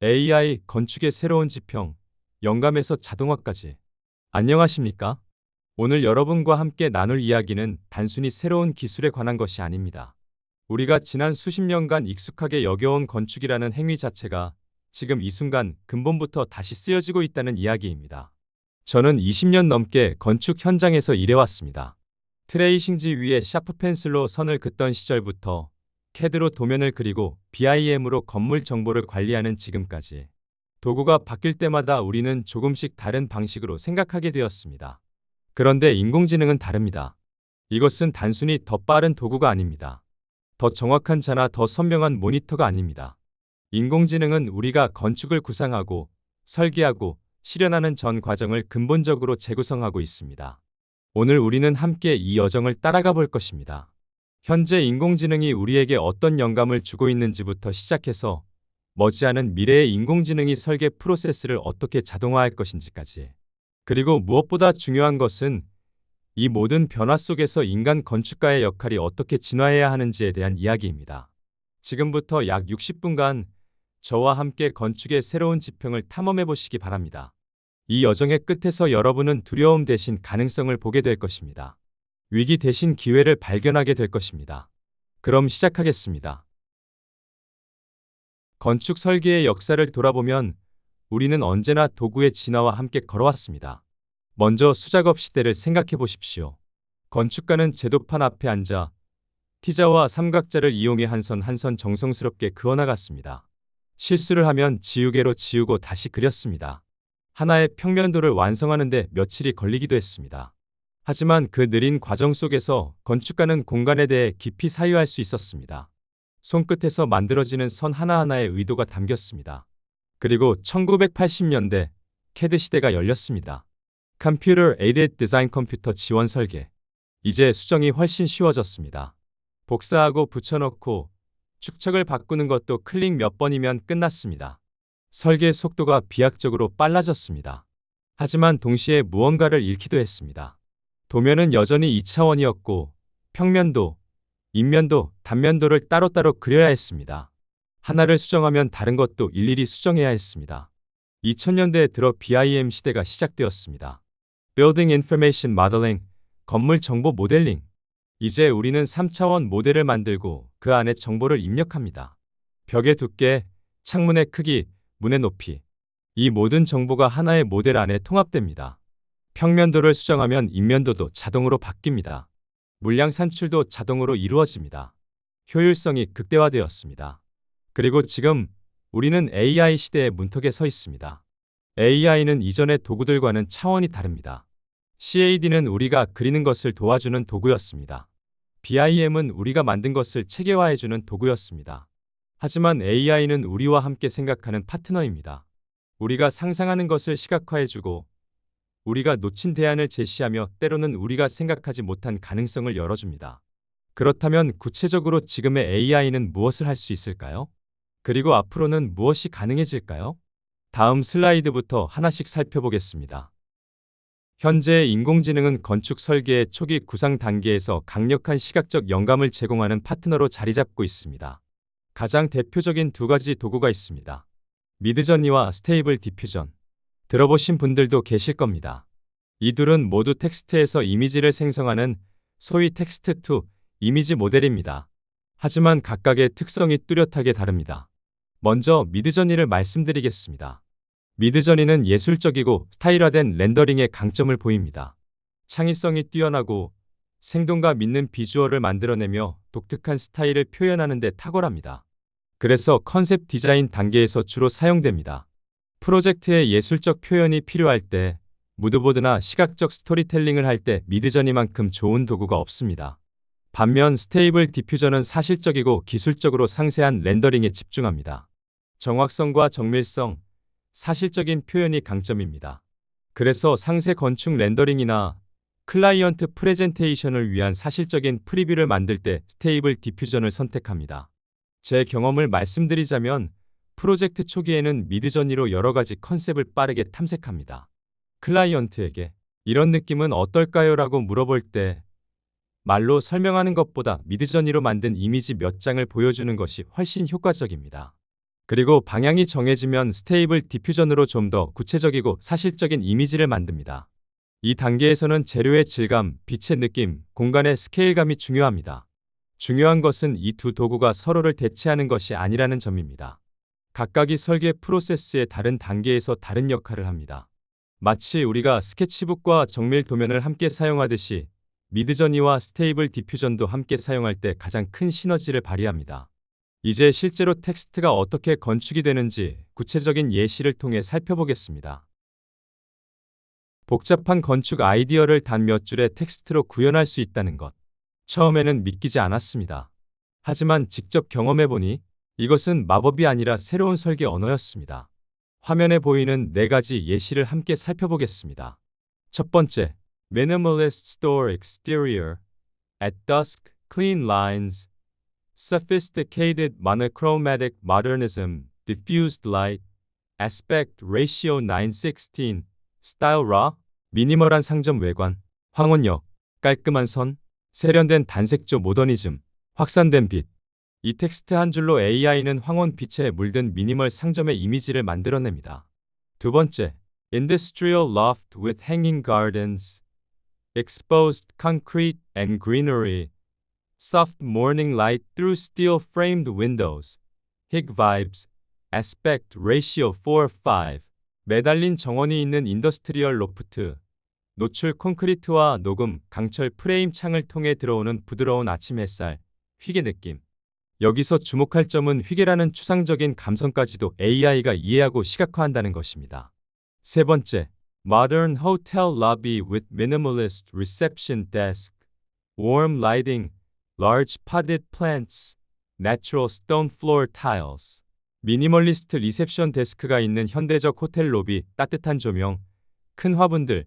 AI, 건축의 새로운 지평, 영감에서 자동화까지. 안녕하십니까? 오늘 여러분과 함께 나눌 이야기는 단순히 새로운 기술에 관한 것이 아닙니다. 우리가 지난 수십 년간 익숙하게 여겨온 건축이라는 행위 자체가 지금 이 순간 근본부터 다시 쓰여지고 있다는 이야기입니다. 저는 20년 넘게 건축 현장에서 일해왔습니다. 트레이싱지 위에 샤프 펜슬로 선을 긋던 시절부터 CAD로 도면을 그리고 BIM으로 건물 정보를 관리하는 지금까지. 도구가 바뀔 때마다 우리는 조금씩 다른 방식으로 생각하게 되었습니다. 그런데 인공지능은 다릅니다. 이것은 단순히 더 빠른 도구가 아닙니다. 더 정확한 자나 더 선명한 모니터가 아닙니다. 인공지능은 우리가 건축을 구상하고 설계하고 실현하는 전 과정을 근본적으로 재구성하고 있습니다. 오늘 우리는 함께 이 여정을 따라가 볼 것입니다. 현재 인공지능이 우리에게 어떤 영감을 주고 있는지부터 시작해서 머지않은 미래의 인공지능이 설계 프로세스를 어떻게 자동화할 것인지까지. 그리고 무엇보다 중요한 것은 이 모든 변화 속에서 인간 건축가의 역할이 어떻게 진화해야 하는지에 대한 이야기입니다. 지금부터 약 60분간 저와 함께 건축의 새로운 지평을 탐험해 보시기 바랍니다. 이 여정의 끝에서 여러분은 두려움 대신 가능성을 보게 될 것입니다. 위기 대신 기회를 발견하게 될 것입니다. 그럼 시작하겠습니다. 건축 설계의 역사를 돌아보면 우리는 언제나 도구의 진화와 함께 걸어왔습니다. 먼저 수작업 시대를 생각해 보십시오. 건축가는 제도판 앞에 앉아 T자와 삼각자를 이용해 한 선 한 선 정성스럽게 그어나갔습니다. 실수를 하면 지우개로 지우고 다시 그렸습니다. 하나의 평면도를 완성하는 데 며칠이 걸리기도 했습니다. 하지만 그 느린 과정 속에서 건축가는 공간에 대해 깊이 사유할 수 있었습니다. 손끝에서 만들어지는 선 하나하나의 의도가 담겼습니다. 그리고 1980년대 CAD 시대가 열렸습니다. Computer Aided Design 컴퓨터 지원 설계. 이제 수정이 훨씬 쉬워졌습니다. 복사하고 붙여넣고 축척을 바꾸는 것도 클릭 몇 번이면 끝났습니다. 설계 속도가 비약적으로 빨라졌습니다. 하지만 동시에 무언가를 잃기도 했습니다. 도면은 여전히 2차원이었고 평면도, 인면도, 단면도를 따로따로 그려야 했습니다. 하나를 수정하면 다른 것도 일일이 수정해야 했습니다. 2000년대에 들어 BIM 시대가 시작되었습니다. Building Information Modeling, 건물 정보 모델링. 이제 우리는 3차원 모델을 만들고 그 안에 정보를 입력합니다. 벽의 두께, 창문의 크기, 문의 높이. 이 모든 정보가 하나의 모델 안에 통합됩니다. 평면도를 수정하면 인면도도 자동으로 바뀝니다. 물량 산출도 자동으로 이루어집니다. 효율성이 극대화되었습니다. 그리고 지금 우리는 AI 시대의 문턱에 서 있습니다. AI는 이전의 도구들과는 차원이 다릅니다. CAD는 우리가 그리는 것을 도와주는 도구였습니다. BIM은 우리가 만든 것을 체계화해주는 도구였습니다. 하지만 AI는 우리와 함께 생각하는 파트너입니다. 우리가 상상하는 것을 시각화해주고 우리가 놓친 대안을 제시하며 때로는 우리가 생각하지 못한 가능성을 열어줍니다. 그렇다면 구체적으로 지금의 AI는 무엇을 할 수 있을까요? 그리고 앞으로는 무엇이 가능해질까요? 다음 슬라이드부터 하나씩 살펴보겠습니다. 현재의 인공지능은 건축 설계의 초기 구상 단계에서 강력한 시각적 영감을 제공하는 파트너로 자리 잡고 있습니다. 가장 대표적인 두 가지 도구가 있습니다. 미드저니와 스테이블 디퓨전. 들어보신 분들도 계실 겁니다. 이 둘은 모두 텍스트에서 이미지를 생성하는 소위 텍스트2 이미지 모델입니다. 하지만 각각의 특성이 뚜렷하게 다릅니다. 먼저 미드저니를 말씀드리겠습니다. 미드저니는 예술적이고 스타일화된 렌더링의 강점을 보입니다. 창의성이 뛰어나고 생동감 있는 비주얼을 만들어내며 독특한 스타일을 표현하는 데 탁월합니다. 그래서 컨셉 디자인 단계에서 주로 사용됩니다. 프로젝트의 예술적 표현이 필요할 때, 무드보드나 시각적 스토리텔링을 할 때 미드저니만큼 좋은 도구가 없습니다. 반면 스테이블 디퓨전은 사실적이고 기술적으로 상세한 렌더링에 집중합니다. 정확성과 정밀성, 사실적인 표현이 강점입니다. 그래서 상세 건축 렌더링이나 클라이언트 프레젠테이션을 위한 사실적인 프리뷰를 만들 때 스테이블 디퓨전을 선택합니다. 제 경험을 말씀드리자면 프로젝트 초기에는 미드저니로 여러 가지 컨셉을 빠르게 탐색합니다. 클라이언트에게 이런 느낌은 어떨까요? 라고 물어볼 때 말로 설명하는 것보다 미드저니로 만든 이미지 몇 장을 보여주는 것이 훨씬 효과적입니다. 그리고 방향이 정해지면 스테이블 디퓨전으로 좀 더 구체적이고 사실적인 이미지를 만듭니다. 이 단계에서는 재료의 질감, 빛의 느낌, 공간의 스케일감이 중요합니다. 중요한 것은 이 두 도구가 서로를 대체하는 것이 아니라는 점입니다. 각각이 설계 프로세스의 다른 단계에서 다른 역할을 합니다. 마치 우리가 스케치북과 정밀 도면을 함께 사용하듯이 미드저니와 스테이블 디퓨전도 함께 사용할 때 가장 큰 시너지를 발휘합니다. 이제 실제로 텍스트가 어떻게 건축이 되는지 구체적인 예시를 통해 살펴보겠습니다. 복잡한 건축 아이디어를 단 몇 줄의 텍스트로 구현할 수 있다는 것. 처음에는 믿기지 않았습니다. 하지만 직접 경험해보니 이것은 마법이 아니라 새로운 설계 언어였습니다. 화면에 보이는 4가지 예시를 함께 살펴보겠습니다. 첫 번째, Minimalist Store Exterior. At dusk, clean lines. Sophisticated monochromatic modernism. Diffused light. Aspect ratio 9:16. Style raw. 미니멀한 상점 외관. 황혼역. 깔끔한 선. 세련된 단색조 모더니즘. 확산된 빛. 이 텍스트 한 줄로 AI는 황혼 빛에 물든 미니멀 상점의 이미지를 만들어냅니다. 두 번째, Industrial Loft with Hanging Gardens. Exposed concrete and greenery. Soft morning light through steel-framed windows. Hig vibes. Aspect ratio 4:5. 매달린 정원이 있는 인더스트리얼 로프트. 노출 콘크리트와 녹음, 강철 프레임 창을 통해 들어오는 부드러운 아침 햇살, 휘게 느낌. 여기서 주목할 점은 휘게라는 추상적인 감성까지도 AI가 이해하고 시각화한다는 것입니다. 세 번째, Modern Hotel Lobby with Minimalist Reception Desk. Warm lighting, large potted plants, natural stone floor tiles. 미니멀리스트 리셉션 데스크가 있는 현대적 호텔 로비, 따뜻한 조명, 큰 화분들,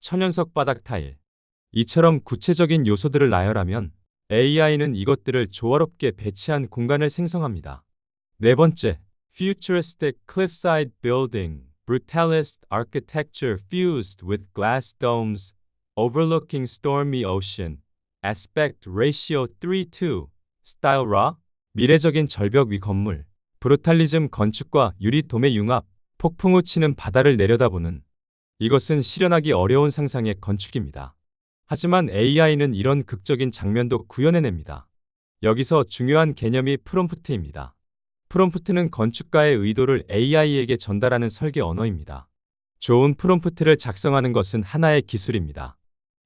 천연석 바닥 타일. 이처럼 구체적인 요소들을 나열하면 AI는 이것들을 조화롭게 배치한 공간을 생성합니다. 네 번째, Futuristic Cliffside Building, Brutalist Architecture fused with glass domes, overlooking stormy ocean, Aspect Ratio 3:2, Style raw, 미래적인 절벽 위 건물, 브루탈리즘 건축과 유리 도매 융합, 폭풍 우 치는 바다를 내려다보는. 이것은 실현하기 어려운 상상의 건축입니다. 하지만 AI는 이런 극적인 장면도 구현해냅니다. 여기서 중요한 개념이 프롬프트입니다. 프롬프트는 건축가의 의도를 AI에게 전달하는 설계 언어입니다. 좋은 프롬프트를 작성하는 것은 하나의 기술입니다.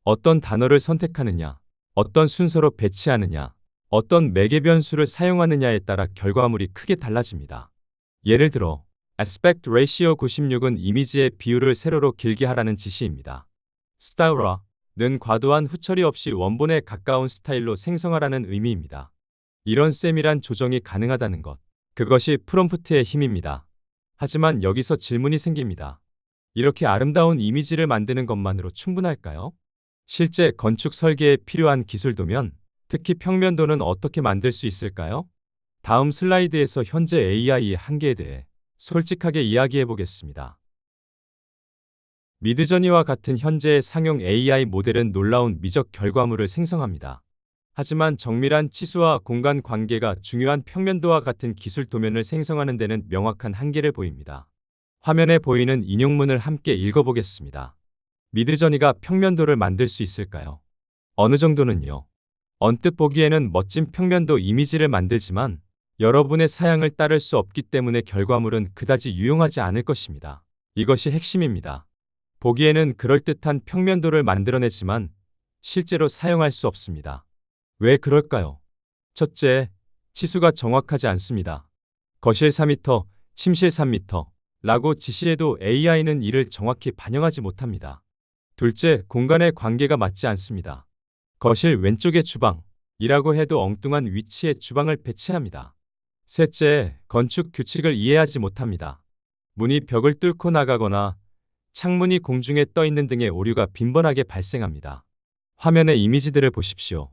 어떤 단어를 선택하느냐, 어떤 순서로 배치하느냐, 어떤 매개 변수를 사용하느냐에 따라 결과물이 크게 달라집니다. 예를 들어, Aspect Ratio 96은 이미지의 비율을 세로로 길게 하라는 지시입니다. Style raw는 과도한 후처리 없이 원본에 가까운 스타일로 생성하라는 의미입니다. 이런 세밀한 조정이 가능하다는 것, 그것이 프롬프트의 힘입니다. 하지만 여기서 질문이 생깁니다. 이렇게 아름다운 이미지를 만드는 것만으로 충분할까요? 실제 건축 설계에 필요한 기술도면, 특히 평면도는 어떻게 만들 수 있을까요? 다음 슬라이드에서 현재 AI의 한계에 대해 솔직하게 이야기해 보겠습니다. 미드저니와 같은 현재의 상용 AI 모델은 놀라운 미적 결과물을 생성합니다. 하지만 정밀한 치수와 공간 관계가 중요한 평면도와 같은 기술 도면을 생성하는 데는 명확한 한계를 보입니다. 화면에 보이는 인용문을 함께 읽어보겠습니다. 미드저니가 평면도를 만들 수 있을까요? 어느 정도는요. 언뜻 보기에는 멋진 평면도 이미지를 만들지만 여러분의 사양을 따를 수 없기 때문에 결과물은 그다지 유용하지 않을 것입니다. 이것이 핵심입니다. 보기에는 그럴듯한 평면도를 만들어내지만 실제로 사용할 수 없습니다. 왜 그럴까요? 첫째, 치수가 정확하지 않습니다. 거실 4m, 침실 3m 라고 지시해도 AI는 이를 정확히 반영하지 못합니다. 둘째, 공간의 관계가 맞지 않습니다. 거실 왼쪽에 주방이라고 해도 엉뚱한 위치에 주방을 배치합니다. 셋째, 건축 규칙을 이해하지 못합니다. 문이 벽을 뚫고 나가거나 창문이 공중에 떠 있는 등의 오류가 빈번하게 발생합니다. 화면의 이미지들을 보십시오.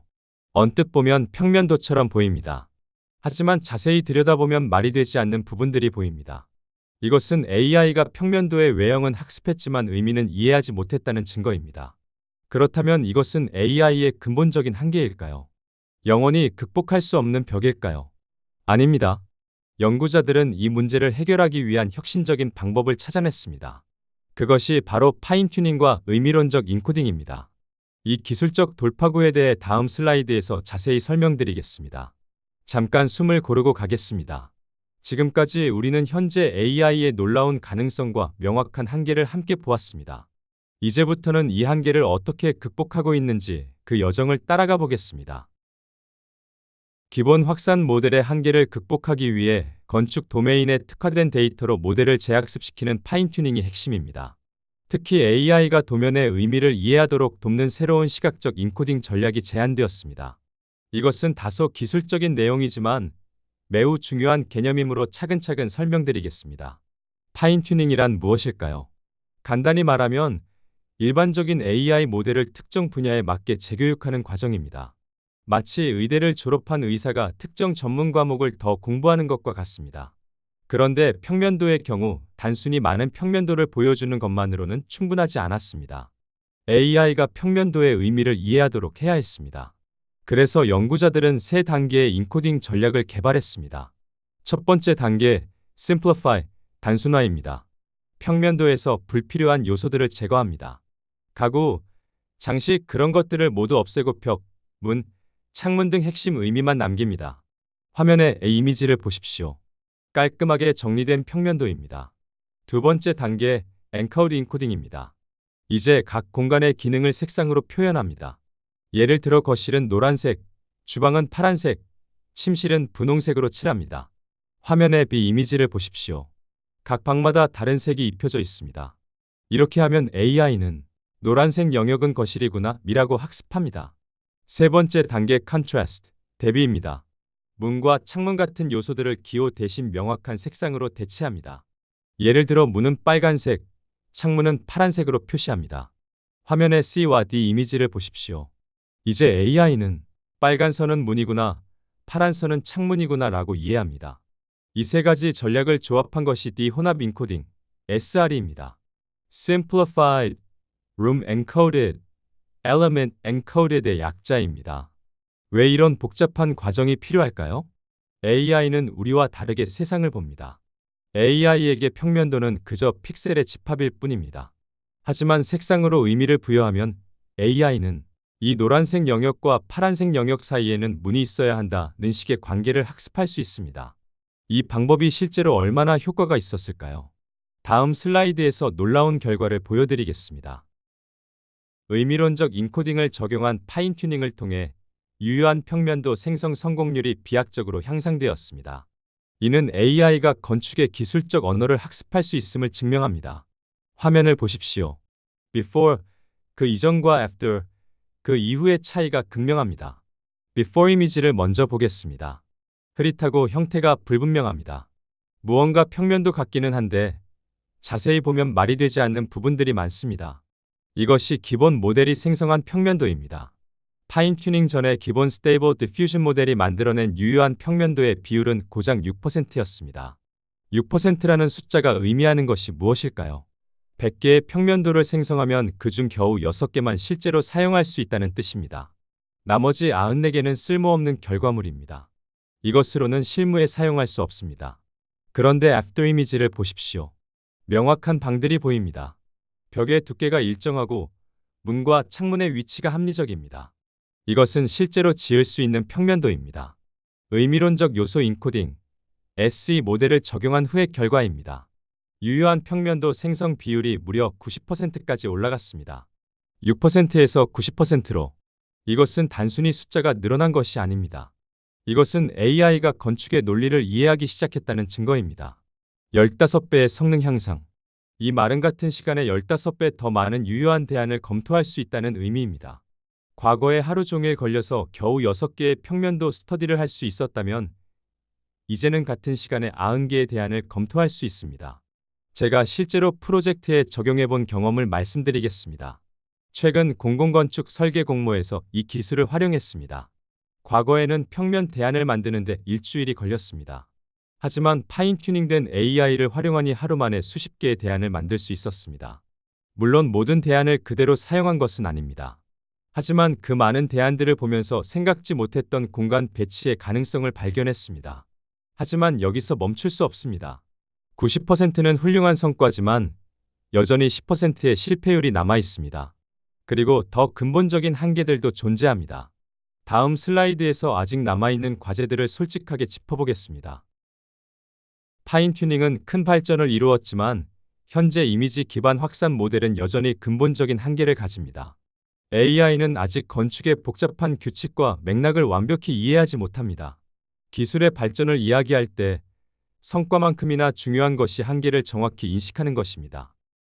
언뜻 보면 평면도처럼 보입니다. 하지만 자세히 들여다보면 말이 되지 않는 부분들이 보입니다. 이것은 AI가 평면도의 외형은 학습했지만 의미는 이해하지 못했다는 증거입니다. 그렇다면 이것은 AI의 근본적인 한계일까요? 영원히 극복할 수 없는 벽일까요? 아닙니다. 연구자들은 이 문제를 해결하기 위한 혁신적인 방법을 찾아냈습니다. 그것이 바로 파인튜닝과 의미론적 인코딩입니다. 이 기술적 돌파구에 대해 다음 슬라이드에서 자세히 설명드리겠습니다. 잠깐 숨을 고르고 가겠습니다. 지금까지 우리는 현재 AI의 놀라운 가능성과 명확한 한계를 함께 보았습니다. 이제부터는 이 한계를 어떻게 극복하고 있는지 그 여정을 따라가 보겠습니다. 기본 확산 모델의 한계를 극복하기 위해 건축 도메인에 특화된 데이터로 모델을 재학습시키는 파인튜닝이 핵심입니다. 특히 AI가 도면의 의미를 이해하도록 돕는 새로운 시각적 인코딩 전략이 제안되었습니다. 이것은 다소 기술적인 내용이지만 매우 중요한 개념이므로 차근차근 설명드리겠습니다. 파인튜닝이란 무엇일까요? 간단히 말하면 일반적인 AI 모델을 특정 분야에 맞게 재교육하는 과정입니다. 마치 의대를 졸업한 의사가 특정 전문 과목을 더 공부하는 것과 같습니다. 그런데 평면도의 경우 단순히 많은 평면도를 보여주는 것만으로는 충분하지 않았습니다. AI가 평면도의 의미를 이해하도록 해야 했습니다. 그래서 연구자들은 세 단계의 인코딩 전략을 개발했습니다. 첫 번째 단계, Simplify, 단순화입니다. 평면도에서 불필요한 요소들을 제거합니다. 가구, 장식 그런 것들을 모두 없애고 벽, 문, 창문 등 핵심 의미만 남깁니다. 화면에 이미지를 보십시오. 깔끔하게 정리된 평면도입니다. 두 번째 단계, Encode 인코딩입니다. 이제 각 공간의 기능을 색상으로 표현합니다. 예를 들어 거실은 노란색, 주방은 파란색, 침실은 분홍색으로 칠합니다. 화면의 이미지를 보십시오. 각 방마다 다른 색이 입혀져 있습니다. 이렇게 하면 AI는 노란색 영역은 거실이구나 미라고 학습합니다. 세 번째 단계 Contrast, 대비입니다. 문과 창문 같은 요소들을 기호 대신 명확한 색상으로 대체합니다. 예를 들어 문은 빨간색, 창문은 파란색으로 표시합니다. 화면의 C와 D 이미지를 보십시오. 이제 AI는 빨간 선은 문이구나, 파란 선은 창문이구나 라고 이해합니다. 이 세 가지 전략을 조합한 것이 D 혼합 인코딩, SRE입니다. Simplified, Room Encoded, Element Encoded의 약자입니다. 왜 이런 복잡한 과정이 필요할까요? AI는 우리와 다르게 세상을 봅니다. AI에게 평면도는 그저 픽셀의 집합일 뿐입니다. 하지만 색상으로 의미를 부여하면 AI는 이 노란색 영역과 파란색 영역 사이에는 문이 있어야 한다는 식의 관계를 학습할 수 있습니다. 이 방법이 실제로 얼마나 효과가 있었을까요? 다음 슬라이드에서 놀라운 결과를 보여드리겠습니다. 의미론적 인코딩을 적용한 파인튜닝을 통해 유효한 평면도 생성 성공률이 비약적으로 향상되었습니다. 이는 AI가 건축의 기술적 언어를 학습할 수 있음을 증명합니다. 화면을 보십시오. Before, 그 이전과 After, 그 이후의 차이가 극명합니다. Before 이미지를 먼저 보겠습니다. 흐릿하고 형태가 불분명합니다. 무언가 평면도 같기는 한데 자세히 보면 말이 되지 않는 부분들이 많습니다. 이것이 기본 모델이 생성한 평면도입니다. 파인튜닝 전에 기본 스테이블 디퓨전 모델이 만들어낸 유효한 평면도의 비율은 고작 6%였습니다. 6%라는 숫자가 의미하는 것이 무엇일까요? 100개의 평면도를 생성하면 그중 겨우 6개만 실제로 사용할 수 있다는 뜻입니다. 나머지 94개는 쓸모없는 결과물입니다. 이것으로는 실무에 사용할 수 없습니다. 그런데 애프터 이미지를 보십시오. 명확한 방들이 보입니다. 벽의 두께가 일정하고 문과 창문의 위치가 합리적입니다. 이것은 실제로 지을 수 있는 평면도입니다. 의미론적 요소 인코딩, SE 모델을 적용한 후의 결과입니다. 유효한 평면도 생성 비율이 무려 90%까지 올라갔습니다. 6%에서 90%로. 이것은 단순히 숫자가 늘어난 것이 아닙니다. 이것은 AI가 건축의 논리를 이해하기 시작했다는 증거입니다. 15배의 성능 향상. 이 말은 같은 시간에 15배 더 많은 유효한 대안을 검토할 수 있다는 의미입니다. 과거에 하루 종일 걸려서 겨우 6개의 평면도 스터디를 할 수 있었다면 이제는 같은 시간에 90개의 대안을 검토할 수 있습니다. 제가 실제로 프로젝트에 적용해 본 경험을 말씀드리겠습니다. 최근 공공건축 설계 공모에서 이 기술을 활용했습니다. 과거에는 평면 대안을 만드는데 일주일이 걸렸습니다. 하지만 파인튜닝된 AI를 활용하니 하루 만에 수십 개의 대안을 만들 수 있었습니다. 물론 모든 대안을 그대로 사용한 것은 아닙니다. 하지만 그 많은 대안들을 보면서 생각지 못했던 공간 배치의 가능성을 발견했습니다. 하지만 여기서 멈출 수 없습니다. 90%는 훌륭한 성과지만 여전히 10%의 실패율이 남아 있습니다. 그리고 더 근본적인 한계들도 존재합니다. 다음 슬라이드에서 아직 남아있는 과제들을 솔직하게 짚어보겠습니다. 파인튜닝은 큰 발전을 이루었지만 현재 이미지 기반 확산 모델은 여전히 근본적인 한계를 가집니다. AI는 아직 건축의 복잡한 규칙과 맥락을 완벽히 이해하지 못합니다. 기술의 발전을 이야기할 때 성과만큼이나 중요한 것이 한계를 정확히 인식하는 것입니다.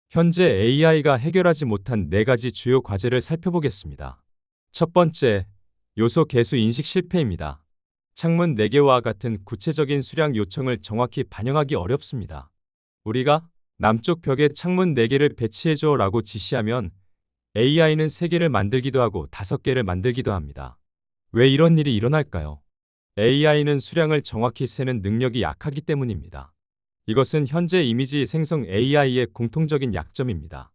현재 AI가 해결하지 못한 4가지 주요 과제를 살펴보겠습니다. 첫 번째, 요소 개수 인식 실패입니다. 창문 4개와 같은 구체적인 수량 요청을 정확히 반영하기 어렵습니다. 우리가 남쪽 벽에 창문 4개를 배치해줘 라고 지시하면 AI는 3개를 만들기도 하고 5개를 만들기도 합니다. 왜 이런 일이 일어날까요? AI는 수량을 정확히 세는 능력이 약하기 때문입니다. 이것은 현재 이미지 생성 AI의 공통적인 약점입니다.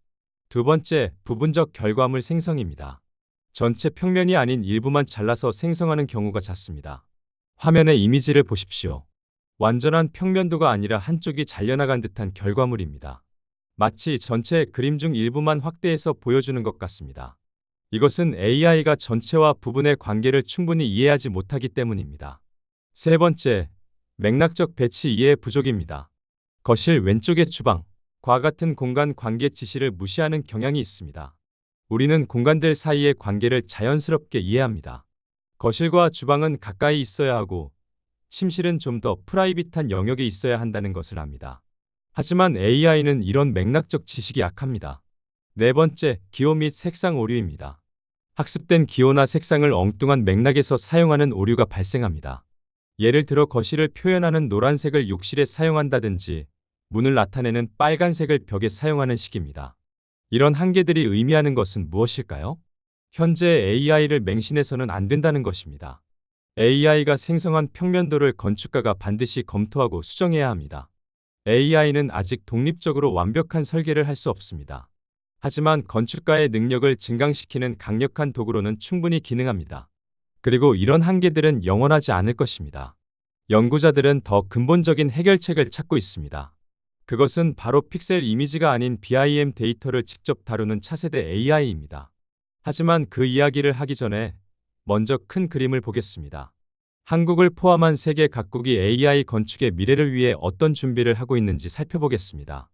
두 번째, 부분적 결과물 생성입니다. 전체 평면이 아닌 일부만 잘라서 생성하는 경우가 잦습니다. 화면의 이미지를 보십시오. 완전한 평면도가 아니라 한쪽이 잘려나간 듯한 결과물입니다. 마치 전체 그림 중 일부만 확대해서 보여주는 것 같습니다. 이것은 AI가 전체와 부분의 관계를 충분히 이해하지 못하기 때문입니다. 세 번째, 맥락적 배치 이해 부족입니다. 거실 왼쪽의 주방과 같은 공간 관계 지시를 무시하는 경향이 있습니다. 우리는 공간들 사이의 관계를 자연스럽게 이해합니다. 거실과 주방은 가까이 있어야 하고 침실은 좀 더 프라이빗한 영역에 있어야 한다는 것을 압니다. 하지만 AI는 이런 맥락적 지식이 약합니다. 네 번째, 기호 및 색상 오류입니다. 학습된 기호나 색상을 엉뚱한 맥락에서 사용하는 오류가 발생합니다. 예를 들어 거실을 표현하는 노란색을 욕실에 사용한다든지 문을 나타내는 빨간색을 벽에 사용하는 식입니다. 이런 한계들이 의미하는 것은 무엇일까요? 현재 AI를 맹신해서는 안 된다는 것입니다. AI가 생성한 평면도를 건축가가 반드시 검토하고 수정해야 합니다. AI는 아직 독립적으로 완벽한 설계를 할 수 없습니다. 하지만 건축가의 능력을 증강시키는 강력한 도구로는 충분히 기능합니다. 그리고 이런 한계들은 영원하지 않을 것입니다. 연구자들은 더 근본적인 해결책을 찾고 있습니다. 그것은 바로 픽셀 이미지가 아닌 BIM 데이터를 직접 다루는 차세대 AI입니다. 하지만 그 이야기를 하기 전에 먼저 큰 그림을 보겠습니다. 한국을 포함한 세계 각국이 AI 건축의 미래를 위해 어떤 준비를 하고 있는지 살펴보겠습니다.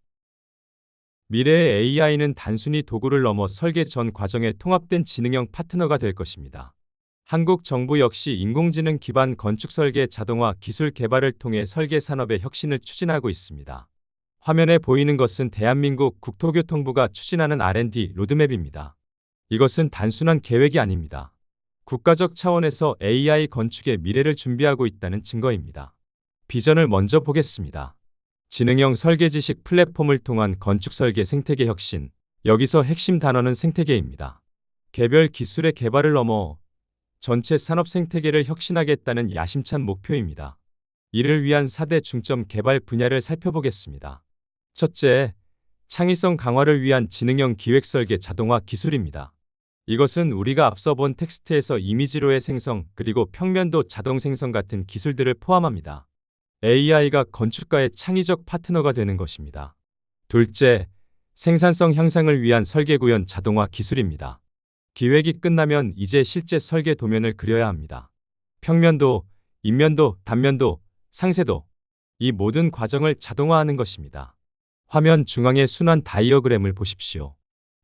미래의 AI는 단순히 도구를 넘어 설계 전 과정에 통합된 지능형 파트너가 될 것입니다. 한국 정부 역시 인공지능 기반 건축 설계 자동화 기술 개발을 통해 설계 산업의 혁신을 추진하고 있습니다. 화면에 보이는 것은 대한민국 국토교통부가 추진하는 R&D 로드맵입니다. 이것은 단순한 계획이 아닙니다. 국가적 차원에서 AI 건축의 미래를 준비하고 있다는 증거입니다. 비전을 먼저 보겠습니다. 지능형 설계 지식 플랫폼을 통한 건축 설계 생태계 혁신. 여기서 핵심 단어는 생태계입니다. 개별 기술의 개발을 넘어 전체 산업 생태계를 혁신하겠다는 야심찬 목표입니다. 이를 위한 4대 중점 개발 분야를 살펴보겠습니다. 첫째, 창의성 강화를 위한 지능형 기획 설계 자동화 기술입니다. 이것은 우리가 앞서 본 텍스트에서 이미지로의 생성 그리고 평면도 자동 생성 같은 기술들을 포함합니다. AI가 건축가의 창의적 파트너가 되는 것입니다. 둘째, 생산성 향상을 위한 설계 구현 자동화 기술입니다. 기획이 끝나면 이제 실제 설계 도면을 그려야 합니다. 평면도, 인면도, 단면도, 상세도, 이 모든 과정을 자동화하는 것입니다. 화면 중앙의 순환 다이어그램을 보십시오.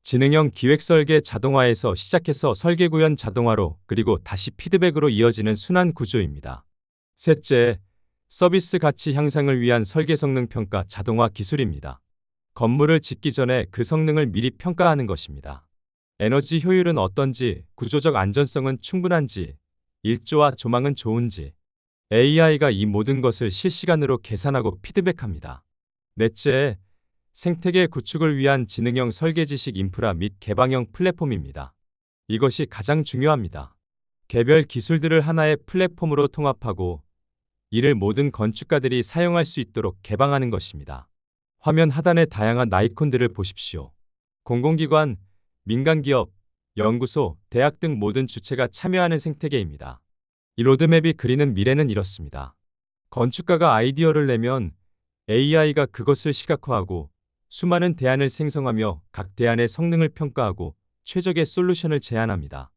지능형 기획 설계 자동화에서 시작해서 설계 구현 자동화로 그리고 다시 피드백으로 이어지는 순환 구조입니다. 셋째, 서비스 가치 향상을 위한 설계 성능 평가 자동화 기술입니다. 건물을 짓기 전에 그 성능을 미리 평가하는 것입니다. 에너지 효율은 어떤지, 구조적 안전성은 충분한지, 일조와 조망은 좋은지, AI가 이 모든 것을 실시간으로 계산하고 피드백합니다. 넷째, 생태계 구축을 위한 지능형 설계 지식 인프라 및 개방형 플랫폼입니다. 이것이 가장 중요합니다. 개별 기술들을 하나의 플랫폼으로 통합하고 이를 모든 건축가들이 사용할 수 있도록 개방하는 것입니다. 화면 하단의 다양한 아이콘들을 보십시오. 공공기관, 민간기업, 연구소, 대학 등 모든 주체가 참여하는 생태계입니다. 이 로드맵이 그리는 미래는 이렇습니다. 건축가가 아이디어를 내면 AI가 그것을 시각화하고 수많은 대안을 생성하며 각 대안의 성능을 평가하고 최적의 솔루션을 제안합니다.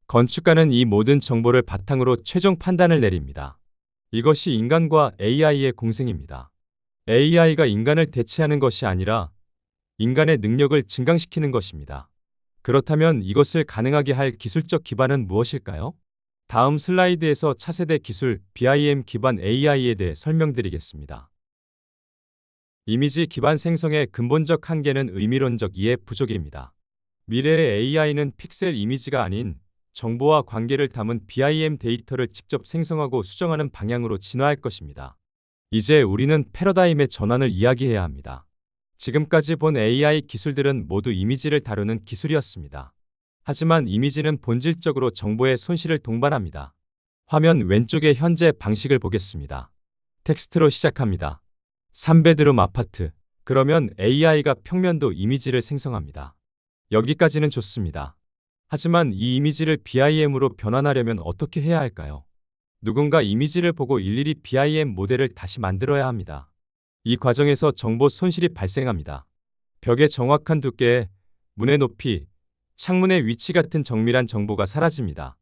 건축가는 이 모든 정보를 바탕으로 최종 판단을 내립니다. 이것이 인간과 AI의 공생입니다. AI가 인간을 대체하는 것이 아니라 인간의 능력을 증강시키는 것입니다. 그렇다면 이것을 가능하게 할 기술적 기반은 무엇일까요? 다음 슬라이드에서 차세대 기술 BIM 기반 AI에 대해 설명드리겠습니다. 이미지 기반 생성의 근본적 한계는 의미론적 이해 부족입니다. 미래의 AI는 픽셀 이미지가 아닌 정보와 관계를 담은 BIM 데이터를 직접 생성하고 수정하는 방향으로 진화할 것입니다. 이제 우리는 패러다임의 전환을 이야기해야 합니다. 지금까지 본 AI 기술들은 모두 이미지를 다루는 기술이었습니다. 하지만 이미지는 본질적으로 정보의 손실을 동반합니다. 화면 왼쪽의 현재 방식을 보겠습니다. 텍스트로 시작합니다. 3베드룸 아파트. 그러면 AI가 평면도 이미지를 생성합니다. 여기까지는 좋습니다. 하지만 이 이미지를 BIM으로 변환하려면 어떻게 해야 할까요? 누군가 이미지를 보고 일일이 BIM 모델을 다시 만들어야 합니다. 이 과정에서 정보 손실이 발생합니다. 벽의 정확한 두께, 문의 높이, 창문의 위치 같은 정밀한 정보가 사라집니다.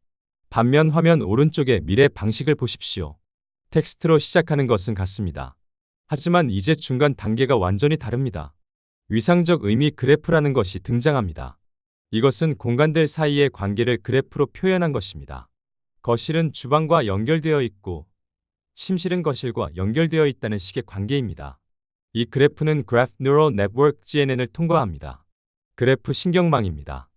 반면 화면 오른쪽의 미래 방식을 보십시오. 텍스트로 시작하는 것은 같습니다. 하지만 이제 중간 단계가 완전히 다릅니다. 위상적 의미 그래프라는 것이 등장합니다. 이것은 공간들 사이의 관계를 그래프로 표현한 것입니다. 거실은 주방과 연결되어 있고 침실은 거실과 연결되어 있다는 식의 관계입니다. 이 그래프는 Graph Neural Network GNN을 통과합니다. 그래프 신경망입니다.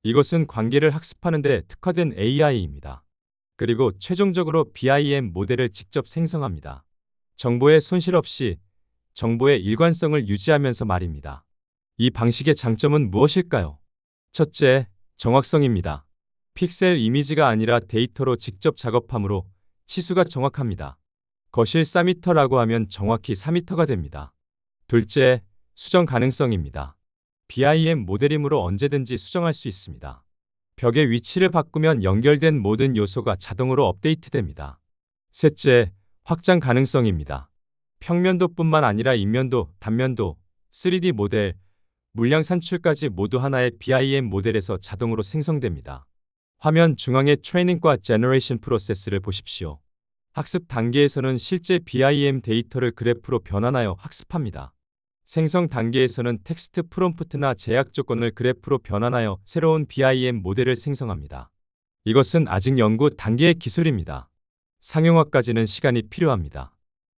이것은 관계를 학습하는 데 특화된 AI입니다. 그리고 최종적으로 BIM 모델을 직접 생성합니다. 정보의 손실 없이 정보의 일관성을 유지하면서 말입니다. 이 방식의 장점은 무엇일까요? 첫째, 정확성입니다. 픽셀 이미지가 아니라 데이터로 직접 작업하므로 치수가 정확합니다. 거실 4m라고 하면 정확히 4m가 됩니다. 둘째, 수정 가능성입니다. BIM 모델이므로 언제든지 수정할 수 있습니다. 벽의 위치를 바꾸면 연결된 모든 요소가 자동으로 업데이트됩니다. 셋째, 확장 가능성입니다. 평면도뿐만 아니라 인면도, 단면도, 3D 모델, 물량 산출까지 모두 하나의 BIM 모델에서 자동으로 생성됩니다. 화면 중앙의 트레이닝과 제너레이션 프로세스를 보십시오. 학습 단계에서는 실제 BIM 데이터를 그래프로 변환하여 학습합니다. 생성 단계에서는 텍스트 프롬프트나 제약 조건을 그래프로 변환하여 새로운 BIM 모델을 생성합니다. 이것은 아직 연구 단계의 기술입니다. 상용화까지는 시간이 필요합니다.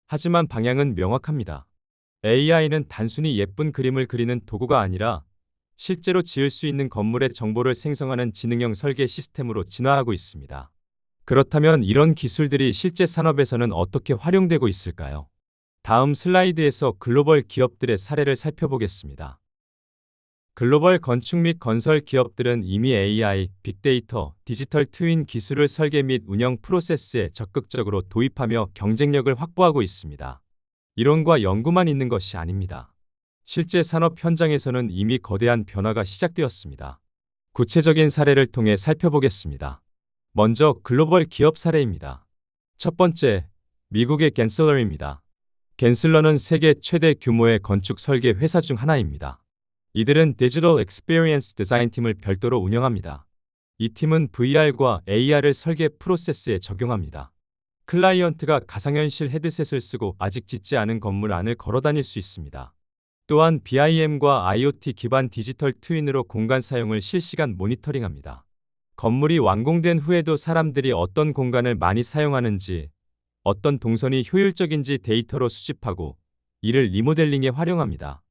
하지만 방향은 명확합니다. AI는 단순히 예쁜 그림을 그리는 도구가 아니라 실제로 지을 수 있는 건물의 정보를 생성하는 지능형 설계 시스템으로 진화하고 있습니다. 그렇다면 이런 기술들이 실제 산업에서는 어떻게 활용되고 있을까요? 다음 슬라이드에서 글로벌 기업들의 사례를 살펴보겠습니다. 글로벌 건축 및 건설 기업들은 이미 AI, 빅데이터, 디지털 트윈 기술을 설계 및 운영 프로세스에 적극적으로 도입하며 경쟁력을 확보하고 있습니다. 이론과 연구만 있는 것이 아닙니다. 실제 산업 현장에서는 이미 거대한 변화가 시작되었습니다. 구체적인 사례를 통해 살펴보겠습니다. 먼저 글로벌 기업 사례입니다. 첫 번째, 미국의 갠슬러입니다. 갠슬러는 세계 최대 규모의 건축 설계 회사 중 하나입니다. 이들은 디지털 익스피리언스 디자인 팀을 별도로 운영합니다. 이 팀은 VR과 AR을 설계 프로세스에 적용합니다. 클라이언트가 가상현실 헤드셋을 쓰고 아직 짓지 않은 건물 안을 걸어다닐 수 있습니다. 또한 BIM과 IoT 기반 디지털 트윈으로 공간 사용을 실시간 모니터링합니다. 건물이 완공된 후에도 사람들이 어떤 공간을 많이 사용하는지, 어떤 동선이 효율적인지 데이터로 수집하고 이를 리모델링에 활용합니다.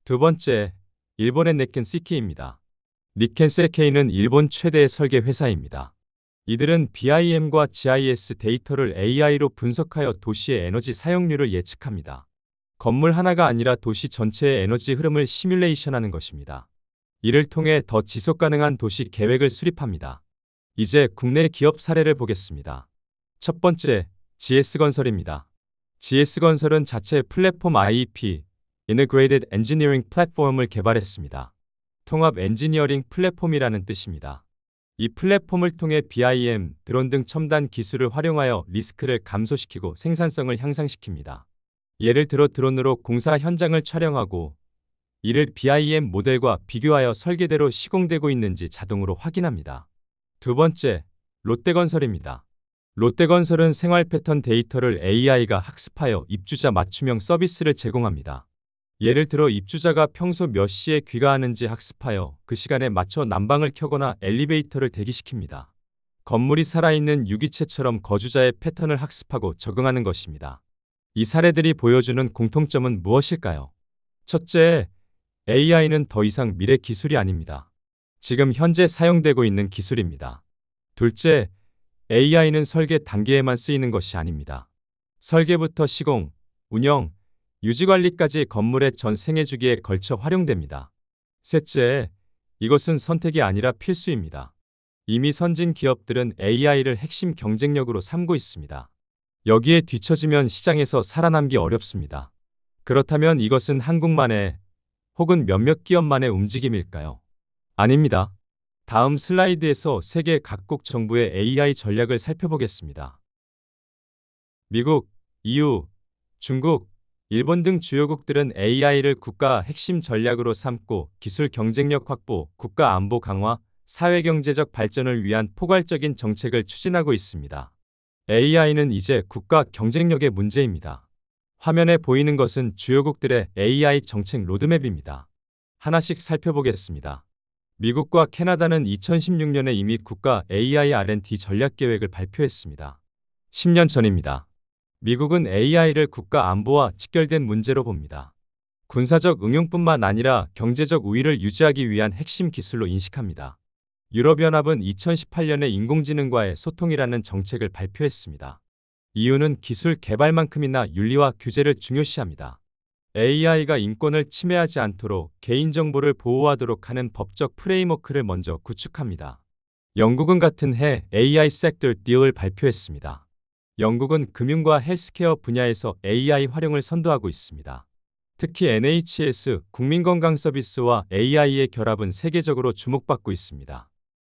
두 번째, 일본의 니켄 CK입니다. 니켄 CK는 일본 최대의 설계 회사입니다. 이들은 BIM과 GIS 데이터를 AI로 분석하여 도시의 에너지 사용률을 예측합니다. 건물 하나가 아니라 도시 전체의 에너지 흐름을 시뮬레이션하는 것입니다. 이를 통해 더 지속가능한 도시 계획을 수립합니다. 이제 국내 기업 사례를 보겠습니다. 첫 번째, GS건설입니다. GS건설은 자체 플랫폼 IEP, Integrated Engineering Platform을 개발했습니다. 통합 엔지니어링 플랫폼이라는 뜻입니다. 이 플랫폼을 통해 BIM, 드론 등 첨단 기술을 활용하여 리스크를 감소시키고 생산성을 향상시킵니다. 예를 들어 드론으로 공사 현장을 촬영하고 이를 BIM 모델과 비교하여 설계대로 시공되고 있는지 자동으로 확인합니다. 두 번째, 롯데건설입니다. 롯데건설은 생활 패턴 데이터를 AI가 학습하여 입주자 맞춤형 서비스를 제공합니다. 예를 들어 입주자가 평소 몇 시에 귀가하는지 학습하여 그 시간에 맞춰 난방을 켜거나 엘리베이터를 대기시킵니다. 건물이 살아있는 유기체처럼 거주자의 패턴을 학습하고 적응하는 것입니다. 이 사례들이 보여주는 공통점은 무엇일까요? 첫째, AI는 더 이상 미래 기술이 아닙니다. 지금 현재 사용되고 있는 기술입니다. 둘째, AI는 설계 단계에만 쓰이는 것이 아닙니다. 설계부터 시공, 운영, 유지관리까지 건물의 전 생애주기에 걸쳐 활용됩니다. 셋째, 이것은 선택이 아니라 필수입니다. 이미 선진 기업들은 AI를 핵심 경쟁력으로 삼고 있습니다. 여기에 뒤처지면 시장에서 살아남기 어렵습니다. 그렇다면 이것은 한국만의 혹은 몇몇 기업만의 움직임일까요? 아닙니다. 다음 슬라이드에서 세계 각국 정부의 AI 전략을 살펴보겠습니다. 미국, EU, 중국, 일본 등 주요국들은 AI를 국가 핵심 전략으로 삼고 기술 경쟁력 확보, 국가 안보 강화, 사회경제적 발전을 위한 포괄적인 정책을 추진하고 있습니다. AI는 이제 국가 경쟁력의 문제입니다. 화면에 보이는 것은 주요국들의 AI 정책 로드맵입니다. 하나씩 살펴보겠습니다. 미국과 캐나다는 2016년에 이미 국가 AI R&D 전략 계획을 발표했습니다. 10년 전입니다. 미국은 AI를 국가 안보와 직결된 문제로 봅니다. 군사적 응용뿐만 아니라 경제적 우위를 유지하기 위한 핵심 기술로 인식합니다. 유럽연합은 2018년에 인공지능과의 소통이라는 정책을 발표했습니다. 이유는 기술 개발만큼이나 윤리와 규제를 중요시합니다. AI가 인권을 침해하지 않도록 개인정보를 보호하도록 하는 법적 프레임워크를 먼저 구축합니다. 영국은 같은 해 AI 섹터 딜을 발표했습니다. 영국은 금융과 헬스케어 분야에서 AI 활용을 선도하고 있습니다. 특히 NHS, 국민건강서비스와 AI의 결합은 세계적으로 주목받고 있습니다.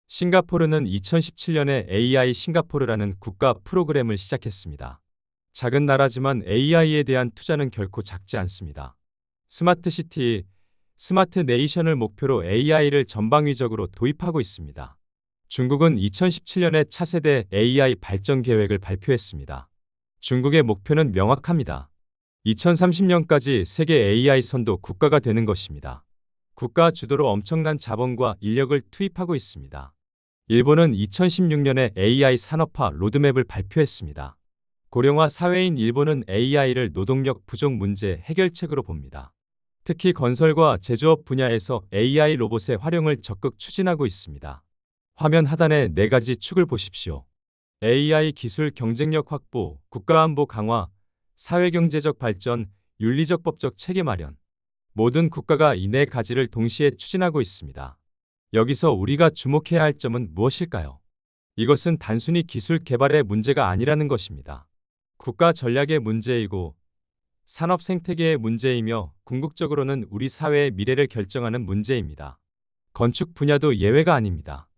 싱가포르는 2017년에 AI 싱가포르라는 국가 프로그램을 시작했습니다. 작은 나라지만 AI에 대한 투자는 결코 작지 않습니다. 스마트 시티, 스마트 네이션을 목표로 AI를 전방위적으로 도입하고 있습니다. 중국은 2017년에 차세대 AI 발전 계획을 발표했습니다. 중국의 목표는 명확합니다. 2030년까지 세계 AI 선도 국가가 되는 것입니다. 국가 주도로 엄청난 자본과 인력을 투입하고 있습니다. 일본은 2016년에 AI 산업화 로드맵을 발표했습니다. 고령화 사회인 일본은 AI를 노동력 부족 문제 해결책으로 봅니다. 특히 건설과 제조업 분야에서 AI 로봇의 활용을 적극 추진하고 있습니다. 화면 하단의 4가지 축을 보십시오. AI 기술 경쟁력 확보, 국가안보 강화, 사회경제적 발전, 윤리적 법적 체계 마련. 모든 국가가 이 4가지를 동시에 추진하고 있습니다. 여기서 우리가 주목해야 할 점은 무엇일까요? 이것은 단순히 기술 개발의 문제가 아니라는 것입니다. 국가 전략의 문제이고 산업 생태계의 문제이며 궁극적으로는 우리 사회의 미래를 결정하는 문제입니다. 건축 분야도 예외가 아닙니다.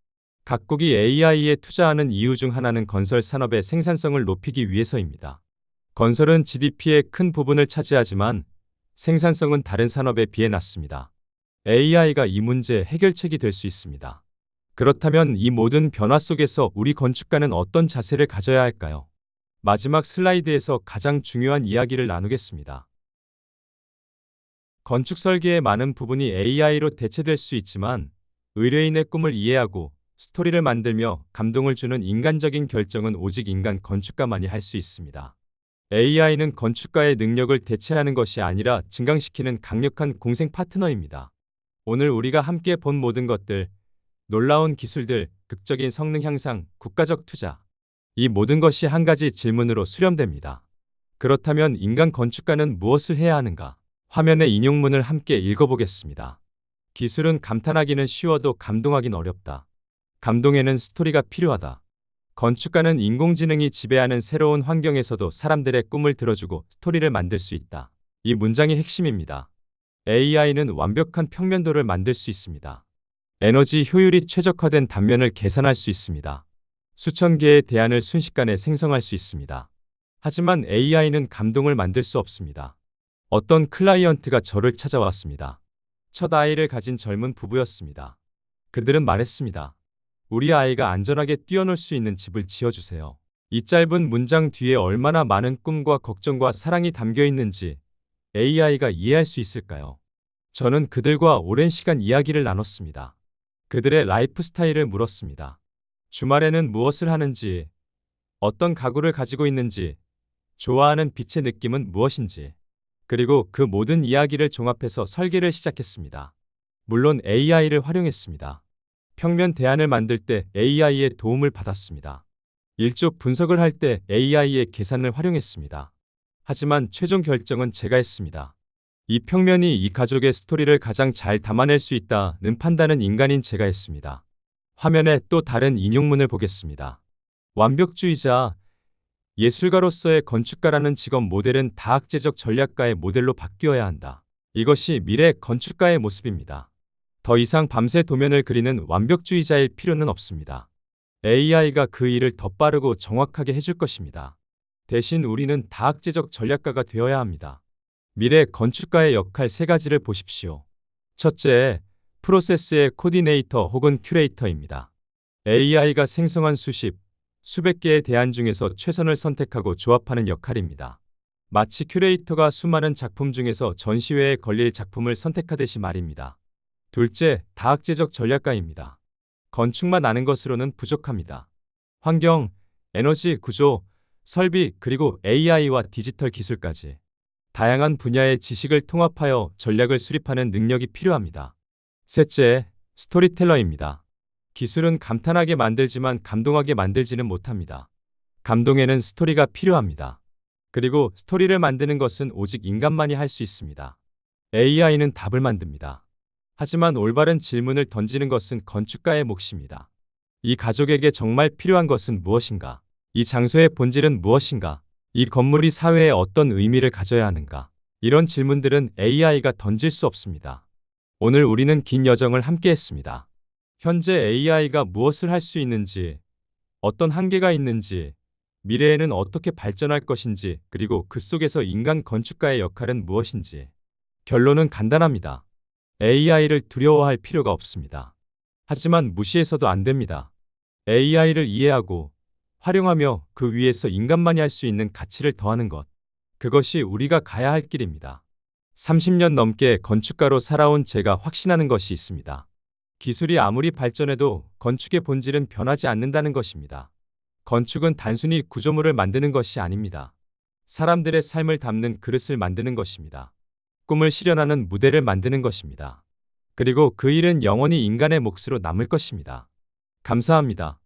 각국이 AI에 투자하는 이유 중 하나는 건설 산업의 생산성을 높이기 위해서입니다. 건설은 GDP의 큰 부분을 차지하지만 생산성은 다른 산업에 비해 낮습니다. AI가 이 문제의 해결책이 될 수 있습니다. 그렇다면 이 모든 변화 속에서 우리 건축가는 어떤 자세를 가져야 할까요? 마지막 슬라이드에서 가장 중요한 이야기를 나누겠습니다. 건축 설계의 많은 부분이 AI로 대체될 수 있지만 의뢰인의 꿈을 이해하고 스토리를 만들며 감동을 주는 인간적인 결정은 오직 인간 건축가만이 할 수 있습니다. AI는 건축가의 능력을 대체하는 것이 아니라 증강시키는 강력한 공생 파트너입니다. 오늘 우리가 함께 본 모든 것들, 놀라운 기술들, 극적인 성능 향상, 국가적 투자. 이 모든 것이 한 가지 질문으로 수렴됩니다. 그렇다면 인간 건축가는 무엇을 해야 하는가? 화면의 인용문을 함께 읽어보겠습니다. 기술은 감탄하기는 쉬워도 감동하긴 어렵다. 감동에는 스토리가 필요하다. 건축가는 인공지능이 지배하는 새로운 환경에서도 사람들의 꿈을 들어주고 스토리를 만들 수 있다. 이 문장이 핵심입니다. AI는 완벽한 평면도를 만들 수 있습니다. 에너지 효율이 최적화된 단면을 계산할 수 있습니다. 수천 개의 대안을 순식간에 생성할 수 있습니다. 하지만 AI는 감동을 만들 수 없습니다. 어떤 클라이언트가 저를 찾아왔습니다. 첫 아이를 가진 젊은 부부였습니다. 그들은 말했습니다. 우리 아이가 안전하게 뛰어놀 수 있는 집을 지어주세요. 이 짧은 문장 뒤에 얼마나 많은 꿈과 걱정과 사랑이 담겨 있는지 AI가 이해할 수 있을까요? 저는 그들과 오랜 시간 이야기를 나눴습니다. 그들의 라이프 스타일을 물었습니다. 주말에는 무엇을 하는지, 어떤 가구를 가지고 있는지, 좋아하는 빛의 느낌은 무엇인지, 그리고 그 모든 이야기를 종합해서 설계를 시작했습니다. 물론 AI를 활용했습니다. 평면 대안을 만들 때 AI의 도움을 받았습니다. 일조 분석을 할 때 AI의 계산을 활용했습니다. 하지만 최종 결정은 제가 했습니다. 이 평면이 이 가족의 스토리를 가장 잘 담아낼 수 있다는 판단은 인간인 제가 했습니다. 화면에 또 다른 인용문을 보겠습니다. 완벽주의자, 예술가로서의 건축가라는 직업 모델은 다학제적 전략가의 모델로 바뀌어야 한다. 이것이 미래 건축가의 모습입니다. 더 이상 밤새 도면을 그리는 완벽주의자일 필요는 없습니다. AI가 그 일을 더 빠르고 정확하게 해줄 것입니다. 대신 우리는 다학제적 전략가가 되어야 합니다. 미래 건축가의 역할 세 가지를 보십시오. 첫째, 프로세스의 코디네이터 혹은 큐레이터입니다. AI가 생성한 수백 개의 대안 중에서 최선을 선택하고 조합하는 역할입니다. 마치 큐레이터가 수많은 작품 중에서 전시회에 걸릴 작품을 선택하듯이 말입니다. 둘째, 다학제적 전략가입니다. 건축만 아는 것으로는 부족합니다. 환경, 에너지, 구조, 설비, 그리고 AI와 디지털 기술까지 다양한 분야의 지식을 통합하여 전략을 수립하는 능력이 필요합니다. 셋째, 스토리텔러입니다. 기술은 감탄하게 만들지만 감동하게 만들지는 못합니다. 감동에는 스토리가 필요합니다. 그리고 스토리를 만드는 것은 오직 인간만이 할 수 있습니다. AI는 답을 만듭니다. 하지만 올바른 질문을 던지는 것은 건축가의 몫입니다. 이 가족에게 정말 필요한 것은 무엇인가? 이 장소의 본질은 무엇인가? 이 건물이 사회에 어떤 의미를 가져야 하는가? 이런 질문들은 AI가 던질 수 없습니다. 오늘 우리는 긴 여정을 함께 했습니다. 현재 AI가 무엇을 할 수 있는지, 어떤 한계가 있는지, 미래에는 어떻게 발전할 것인지, 그리고 그 속에서 인간 건축가의 역할은 무엇인지. 결론은 간단합니다. AI를 두려워할 필요가 없습니다. 하지만 무시해서도 안 됩니다. AI를 이해하고 활용하며 그 위에서 인간만이 할 수 있는 가치를 더하는 것. 그것이 우리가 가야 할 길입니다. 30년 넘게 건축가로 살아온 제가 확신하는 것이 있습니다. 기술이 아무리 발전해도 건축의 본질은 변하지 않는다는 것입니다. 건축은 단순히 구조물을 만드는 것이 아닙니다. 사람들의 삶을 담는 그릇을 만드는 것입니다. 꿈을 실현하는 무대를 만드는 것입니다. 그리고 그 일은 영원히 인간의 몫으로 남을 것입니다. 감사합니다.